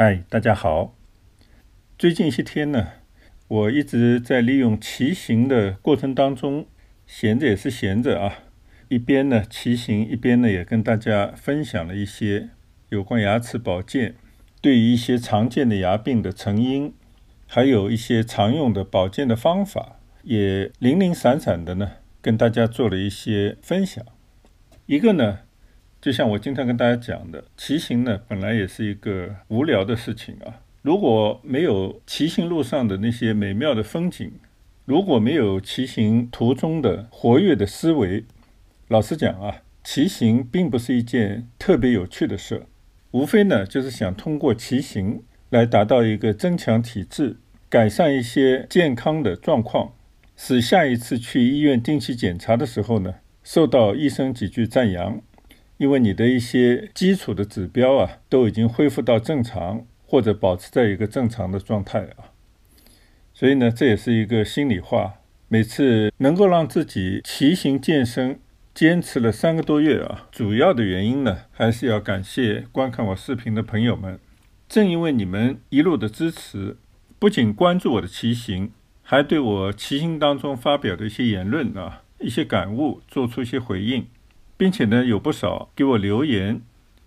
嗨，大家好。最近一些天呢，我一直在利用骑行的过程当中，闲着也是闲着啊，一边呢骑行，一边呢也跟大家分享了一些有关牙齿保健，对于一些常见的牙病的成因，还有一些常用的保健的方法，也零零散散的呢跟大家做了一些分享。一个呢，就像我经常跟大家讲的，骑行呢本来也是一个无聊的事情啊。如果没有骑行路上的那些美妙的风景，如果没有骑行途中的活跃的思维，老实讲啊，骑行并不是一件特别有趣的事，无非呢就是想通过骑行来达到一个增强体质，改善一些健康的状况，使下一次去医院定期检查的时候呢，受到医生几句赞扬，因为你的一些基础的指标啊，都已经恢复到正常，或者保持在一个正常的状态啊。所以呢，这也是一个心里话。每次能够让自己骑行健身坚持了3个多月啊，主要的原因呢，还是要感谢观看我视频的朋友们。正因为你们一路的支持，不仅关注我的骑行，还对我骑行当中发表的一些言论啊，一些感悟做出一些回应，并且呢，有不少给我留言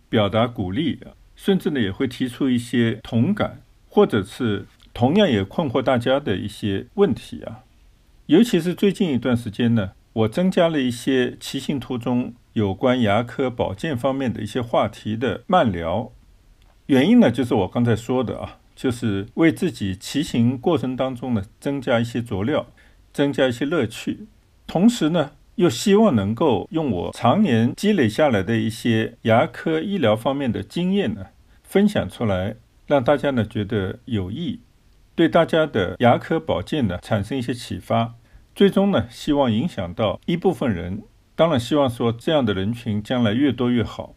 表达鼓励，甚至呢也会提出一些同感，或者是同样也困惑大家的一些问题啊。尤其是最近一段时间呢，我增加了一些骑行途中有关牙科保健方面的一些话题的慢聊。原因呢，就是我刚才说的啊，就是为自己骑行过程当中呢增加一些佐料，增加一些乐趣，同时呢又希望能够用我常年积累下来的一些牙科医疗方面的经验呢分享出来，让大家呢觉得有益，对大家的牙科保健呢产生一些启发，最终呢希望影响到一部分人，当然希望说这样的人群将来越多越好，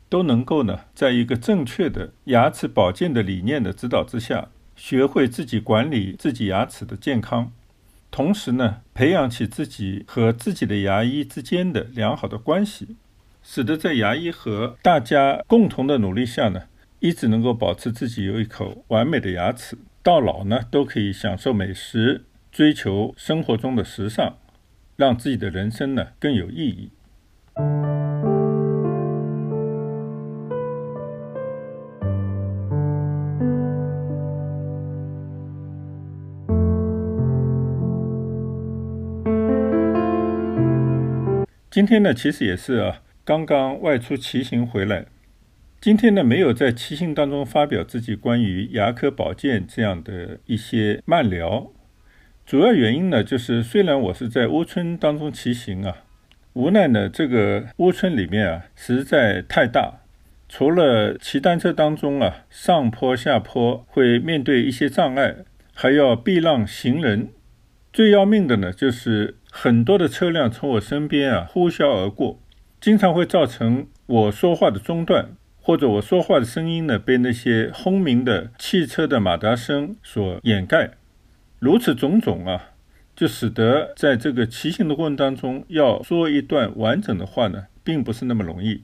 都能够呢在一个正确的牙齿保健的理念的指导之下，学会自己管理自己牙齿的健康，同时呢培养起自己和自己的牙医之间的良好的关系，使得在牙医和大家共同的努力下呢，一直能够保持自己有一口完美的牙齿，到老呢都可以享受美食，追求生活中的时尚，让自己的人生呢更有意义。今天呢其实也是刚刚外出骑行回来。今天呢没有在骑行当中发表自己关于牙科保健这样的一些慢聊，主要原因呢就是虽然我是在屋村当中骑行啊，无奈呢这个屋村里面实在太大，除了骑单车当中上坡下坡会面对一些障碍，还要避让行人，最要命的呢就是很多的车辆从我身边呼啸而过，经常会造成我说话的中断，或者我说话的声音呢被那些轰鸣的汽车的马达声所掩盖。如此种种就使得在这个骑行的过程当中要说一段完整的话呢并不是那么容易，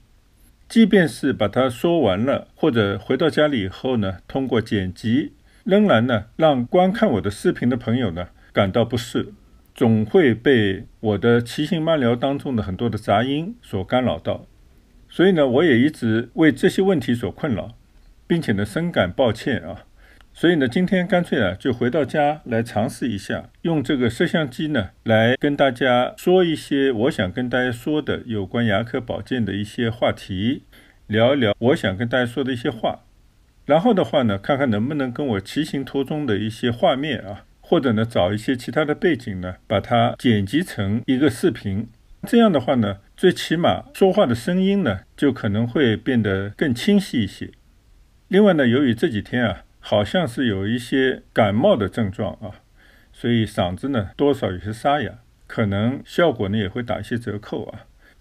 即便是把它说完了，或者回到家里以后呢通过剪辑，仍然呢让观看我的视频的朋友呢感到不适，总会被我的骑行慢聊当中的很多的杂音所干扰到。所以呢我也一直为这些问题所困扰，并且呢深感抱歉所以呢今天干脆就回到家来尝试一下，用这个摄像机呢来跟大家说一些我想跟大家说的有关牙科保健的一些话题，聊一聊我想跟大家说的一些话，然后的话呢看看能不能跟我骑行途中的一些画面或者呢找一些其他的背景呢把它剪辑成一个视频，这样的话呢最起码说话的声音呢就可能会变得更清晰一些。另外呢由于这几天好像是有一些感冒的症状所以嗓子呢多少有些沙哑，可能效果呢也会打一些折扣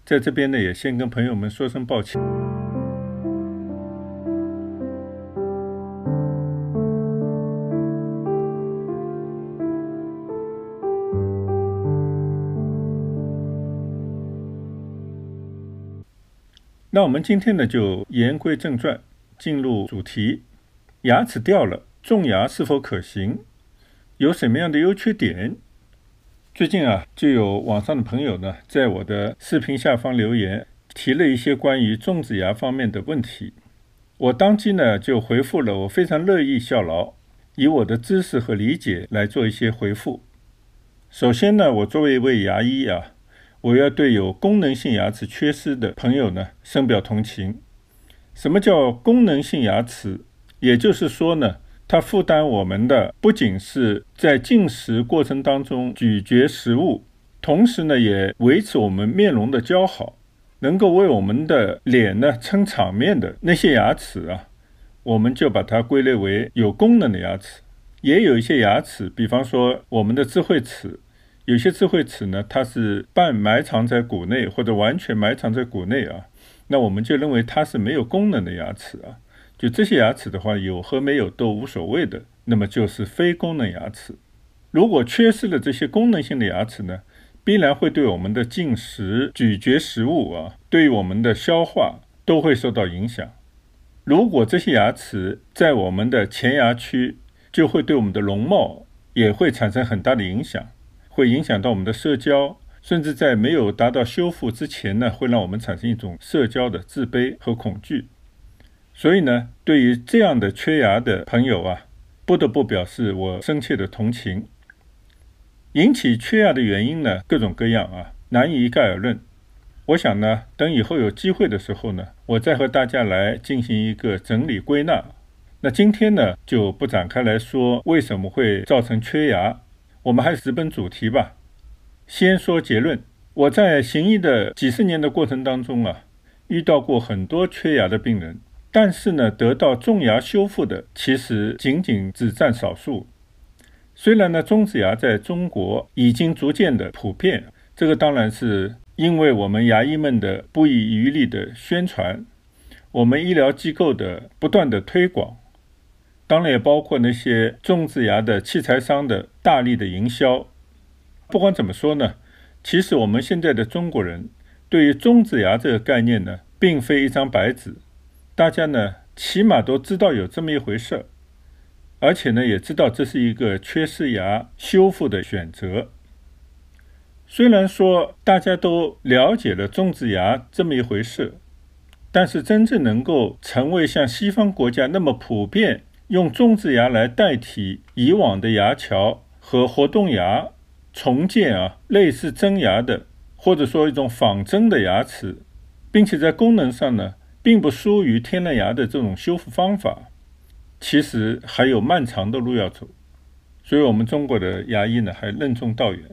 在这边呢也先跟朋友们说声抱歉。那我们今天呢就言归正传，进入主题。牙齿掉了，种牙是否可行？有什么样的优缺点？最近就有网上的朋友呢，在我的视频下方留言，提了一些关于种植牙方面的问题。我当即呢就回复了，我非常乐意效劳，以我的知识和理解来做一些回复。首先呢，我作为一位牙医我要对有功能性牙齿缺失的朋友呢深表同情。什么叫功能性牙齿？也就是说呢，它负担我们的不仅是在进食过程当中咀嚼食物，同时呢也维持我们面容的姣好，能够为我们的脸呢撑场面的那些牙齿我们就把它归类为有功能的牙齿。也有一些牙齿，比方说我们的智慧齿，有些智慧齿呢它是半埋藏在骨内或者完全埋藏在骨内那我们就认为它是没有功能的牙齿就这些牙齿的话，有和没有都无所谓的，那么就是非功能牙齿。如果缺失了这些功能性的牙齿呢，必然会对我们的进食、咀嚼食物对于我们的消化都会受到影响。如果这些牙齿在我们的前牙区，就会对我们的容貌也会产生很大的影响，会影响到我们的社交，甚至在没有达到修复之前呢，会让我们产生一种社交的自卑和恐惧。所以呢，对于这样的缺牙的朋友不得不表示我深切的同情。引起缺牙的原因呢，各种各样难以一概而论。我想呢，等以后有机会的时候呢，我再和大家来进行一个整理归纳。那今天呢，就不展开来说为什么会造成缺牙，我们还是直奔主题吧。先说结论，我在行医的几十年的过程当中遇到过很多缺牙的病人，但是呢，得到种牙修复的其实仅仅只占少数。虽然呢，种植牙在中国已经逐渐的普遍，这个当然是因为我们牙医们的不遗余力的宣传，我们医疗机构的不断的推广，当然也包括那些种植牙的器材商的大力的营销。不管怎么说呢，其实我们现在的中国人对于种植牙这个概念呢，并非一张白纸，大家呢起码都知道有这么一回事，而且呢也知道这是一个缺失牙修复的选择。虽然说大家都了解了种植牙这么一回事，但是真正能够成为像西方国家那么普遍用种植牙来代替以往的牙桥和活动牙，重建类似真牙的或者说一种仿真的牙齿，并且在功能上呢并不输于天然牙的这种修复方法，其实还有漫长的路要走。所以我们中国的牙医呢还任重道远。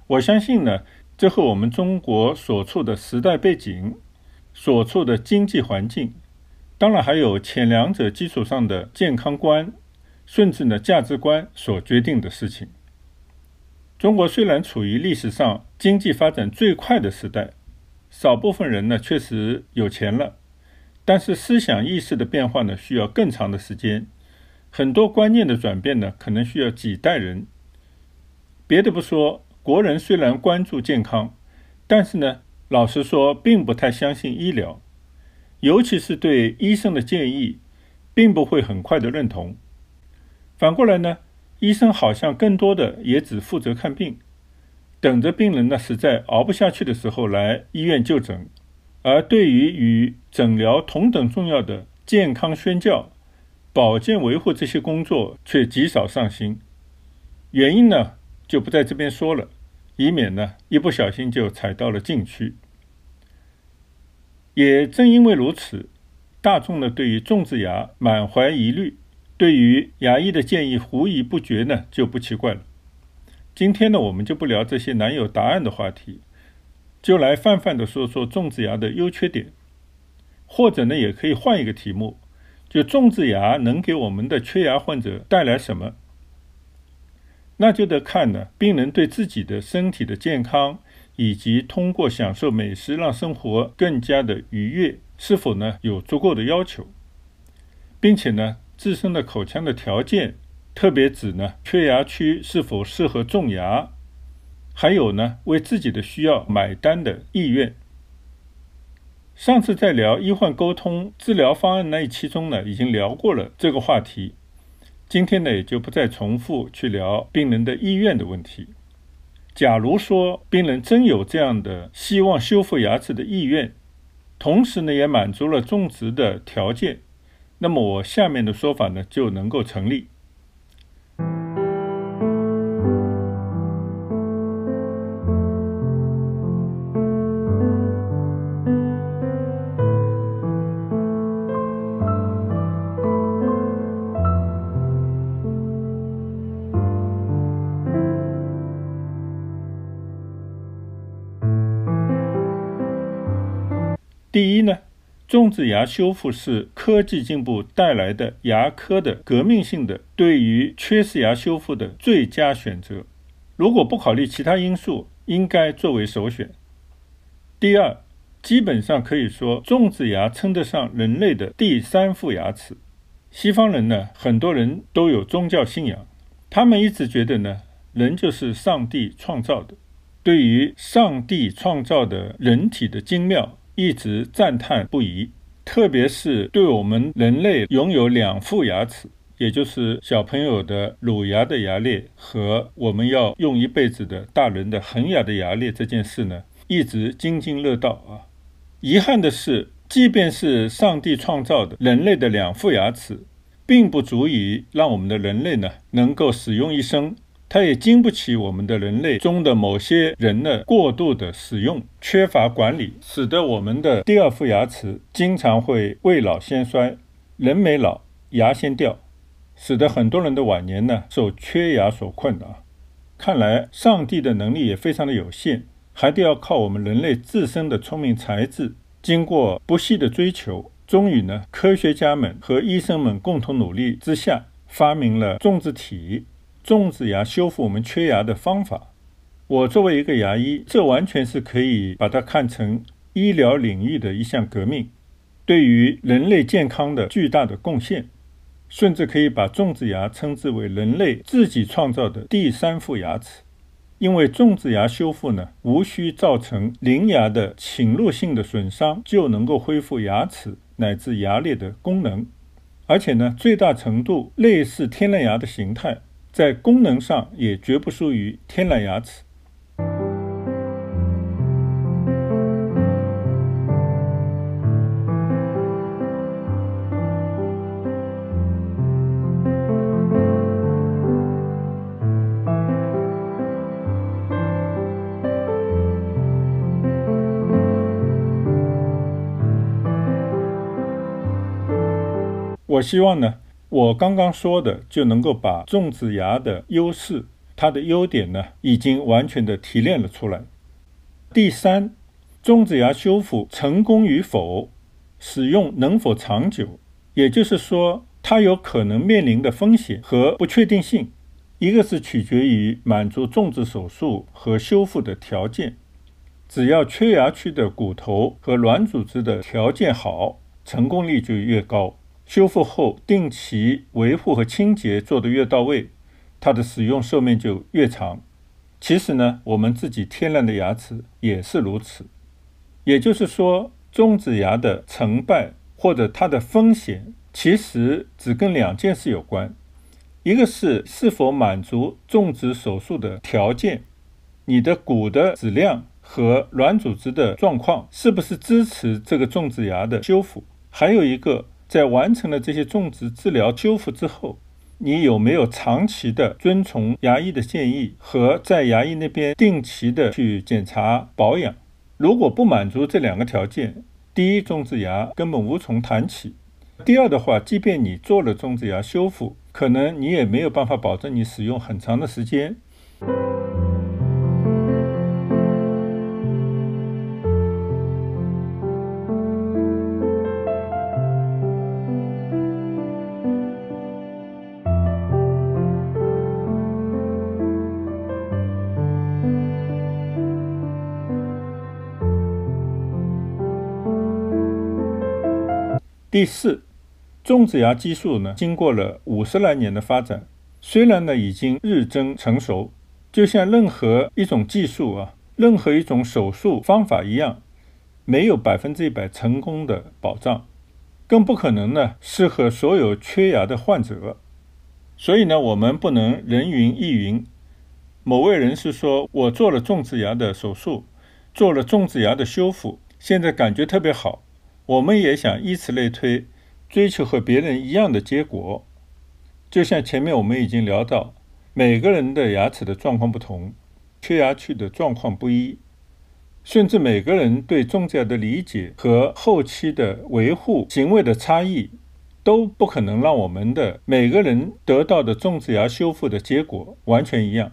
我相信呢，这和我们中国所处的时代背景、所处的经济环境，当然还有前两者基础上的健康观，甚至呢价值观所决定的事情。中国虽然处于历史上经济发展最快的时代，少部分人呢确实有钱了，但是思想意识的变化呢需要更长的时间，很多观念的转变呢可能需要几代人。别的不说，国人虽然关注健康，但是呢，老实说并不太相信医疗，尤其是对医生的建议并不会很快的认同。反过来呢，医生好像更多的也只负责看病，等着病人呢实在熬不下去的时候来医院就诊，而对于与诊疗同等重要的健康宣教、保健维护这些工作却极少上心。原因呢就不在这边说了，以免呢一不小心就踩到了禁区。也正因为如此，大众呢对于种植牙满怀疑虑，对于牙医的建议狐疑不决呢就不奇怪了。今天呢我们就不聊这些难有答案的话题，就来泛泛的说说种植牙的优缺点，或者呢也可以换一个题目，就种植牙能给我们的缺牙患者带来什么。那就得看呢，病人对自己的身体的健康，以及通过享受美食让生活更加的愉悦，是否呢有足够的要求，并且呢自身的口腔的条件，特别指呢缺牙区是否适合种牙，还有呢为自己的需要买单的意愿。上次在聊医患沟通治疗方案那一期中呢，已经聊过了这个话题，今天呢也就不再重复去聊病人的意愿的问题。假如说病人真有这样的希望修复牙齿的意愿，同时呢也满足了种植的条件，那么我下面的说法呢就能够成立。第一呢，种植牙修复是科技进步带来的牙科的革命性的对于缺失牙修复的最佳选择，如果不考虑其他因素，应该作为首选。第二，基本上可以说种植牙称得上人类的第三副牙齿。西方人呢，很多人都有宗教信仰，他们一直觉得呢，人就是上帝创造的，对于上帝创造的人体的精妙一直赞叹不已，特别是对我们人类拥有2副牙齿，也就是小朋友的乳牙的牙列和我们要用一辈子的大人的恒牙的牙列这件事呢，一直津津乐道啊。遗憾的是，即便是上帝创造的人类的2副牙齿，并不足以让我们的人类呢能够使用一生，它也经不起我们的人类中的某些人的过度的使用，缺乏管理，使得我们的第2副牙齿经常会未老先衰，人没老牙先掉，使得很多人的晚年呢受缺牙所困啊。看来上帝的能力也非常的有限，还得要靠我们人类自身的聪明才智，经过不懈的追求，终于呢科学家们和医生们共同努力之下，发明了种植体，种植牙修复我们缺牙的方法。我作为一个牙医，这完全是可以把它看成医疗领域的一项革命，对于人类健康的巨大的贡献，甚至可以把种植牙称之为人类自己创造的第3副牙齿。因为种植牙修复呢，无需造成邻牙的侵入性的损伤，就能够恢复牙齿乃至牙列的功能，而且呢，最大程度类似天然牙的形态，在功能上也绝不输于天然牙齿。我希望呢，我刚刚说的就能够把种植牙的优势，它的优点呢，已经完全的提炼了出来。第三，种植牙修复成功与否，使用能否长久，也就是说，它有可能面临的风险和不确定性，一个是取决于满足种植手术和修复的条件，只要缺牙区的骨头和软组织的条件好，成功率就越高。修复后定期维护和清洁做得越到位，它的使用寿命就越长。其实呢，我们自己天然的牙齿也是如此。也就是说，种植牙的成败或者它的风险，其实只跟2件事有关。一个是否满足种植手术的条件，你的骨的质量和软组织的状况是不是支持这个种植牙的修复，还有一个在完成了这些种植治疗修复之后，你有没有长期的遵从牙医的建议和在牙医那边定期的去检查保养。如果不满足这2个条件，第一，种植牙根本无从谈起；第二的话，即便你做了种植牙修复，可能你也没有办法保证你使用很长的时间。第四，种植牙技术呢，经过了50来年的发展，虽然呢已经日臻成熟，就像任何一种技术任何一种手术方法一样，没有100%成功的保障，更不可能呢适合所有缺牙的患者。所以呢，我们不能人云亦云。某位人士说，我做了种植牙的手术，做了种植牙的修复，现在感觉特别好，我们也想以此类推，追求和别人一样的结果。就像前面我们已经聊到，每个人的牙齿的状况不同，缺牙区的状况不一，甚至每个人对种植牙的理解和后期的维护行为的差异，都不可能让我们的每个人得到的种植牙修复的结果完全一样。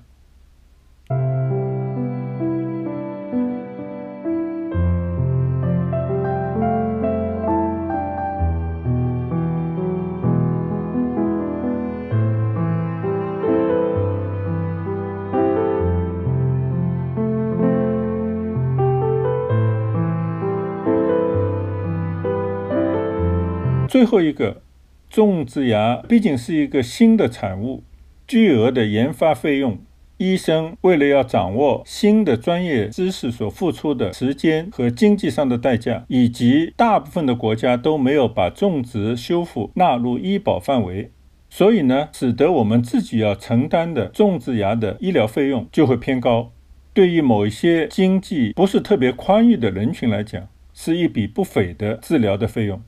最后一个，种植牙毕竟是一个新的产物，巨额的研发费用，医生为了要掌握新的专业知识所付出的时间和经济上的代价，以及大部分的国家都没有把种植修复纳入医保范围，所以呢，使得我们自己要承担的种植牙的医疗费用就会偏高。对于某一些经济不是特别宽裕的人群来讲，是一笔不菲的治疗的费用。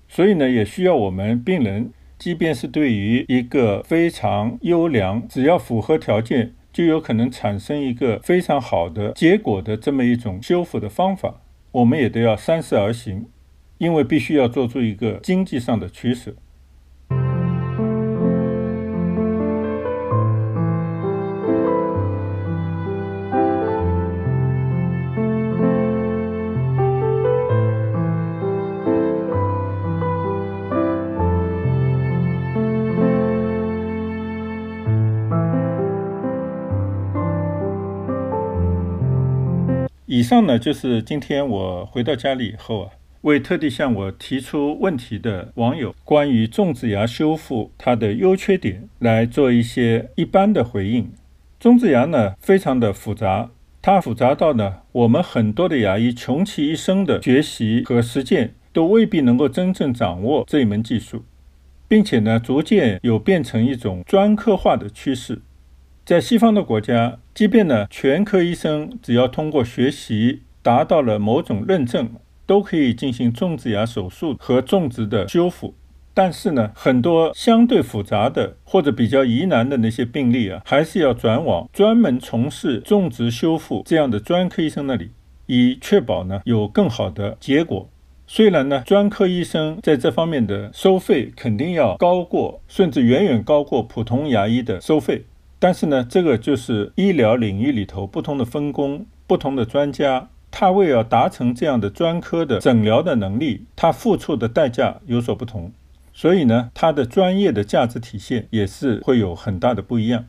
所以呢，也需要我们病人，即便是对于一个非常优良，只要符合条件，就有可能产生一个非常好的结果的这么一种修复的方法，我们也都要三思而行，因为必须要做出一个经济上的取舍。以上呢，就是今天我回到家里以后为特地向我提出问题的网友关于种植牙修复它的优缺点来做一些一般的回应。种植牙呢非常的复杂，它复杂到呢我们很多的牙医穷其一生的学习和实践都未必能够真正掌握这一门技术，并且呢逐渐有变成一种专科化的趋势。在西方的国家，即便呢全科医生只要通过学习达到了某种认证，都可以进行种植牙手术和种植的修复。但是呢，很多相对复杂的或者比较疑难的那些病例还是要转往专门从事种植修复这样的专科医生那里，以确保呢有更好的结果。虽然呢专科医生在这方面的收费肯定要高过，甚至远远高过普通牙医的收费，但是呢，这个就是医疗领域里头不同的分工，不同的专家，他为了达成这样的专科的诊疗的能力，他付出的代价有所不同，所以呢，他的专业的价值体现也是会有很大的不一样。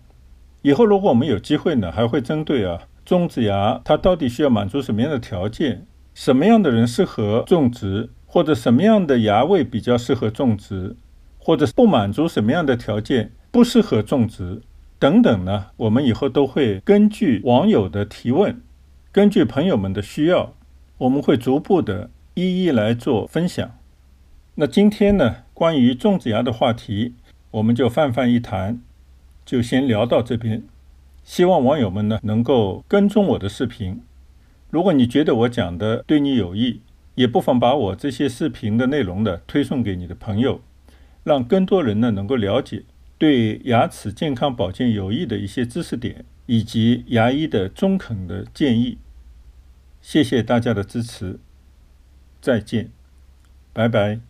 以后如果我们有机会呢，还会针对种植牙它到底需要满足什么样的条件，什么样的人适合种植，或者什么样的牙位比较适合种植，或者不满足什么样的条件不适合种植等等呢，我们以后都会根据网友的提问，根据朋友们的需要，我们会逐步的一一来做分享。那今天呢，关于种植牙的话题，我们就泛泛一谈，就先聊到这边。希望网友们呢能够跟踪我的视频。如果你觉得我讲的对你有益，也不妨把我这些视频的内容呢推送给你的朋友，让更多人呢能够了解对牙齿健康保健有益的一些知识点，以及牙医的中肯的建议。谢谢大家的支持，再见，拜拜。